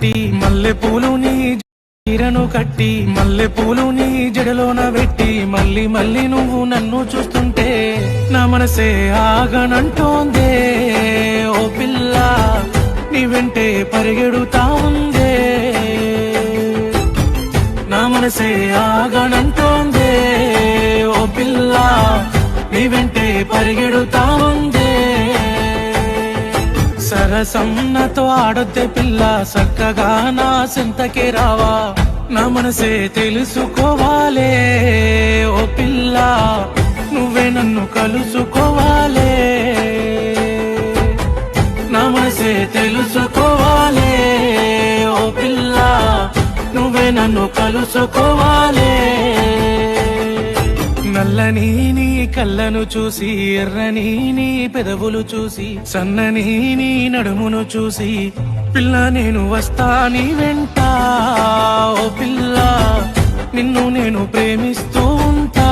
కట్టి మల్లె పూలు నీ చీరను కట్టి మల్లె పూలు నీ జడలోన పెట్టి మళ్ళీ మళ్ళీ నువ్వు నన్ను చూస్తుంటే నా మనసే ఆగనంటోందే ఓ పిల్ల నీ వెంటే పరిగెడుతా ఉందే నా మనసే ఆగనంటోందే ఓ పిల్ల నీ వెంటే పరిగెడుతా ఉందే సరసన్నతో ఆడొద్దే పిల్ల చక్కగా నా సెంతకే రావా నా మనసే తెలుసుకోవాలే ఓ పిల్ల నువ్వే నన్ను కలుసుకోవాలే నా మనసే తెలుసుకోవాలే ఓ పిల్ల నువ్వే నన్ను కలుసుకోవాలే నల్లని నీ కళ్ళను చూసి ఎర్రని నీ పెదవులు చూసి సన్నని నీ నడుమును చూసి పిల్ల నేను వస్తా నీ వెంట ఓ పిల్ల నిన్ను నేను ప్రేమిస్తూ ఉంటా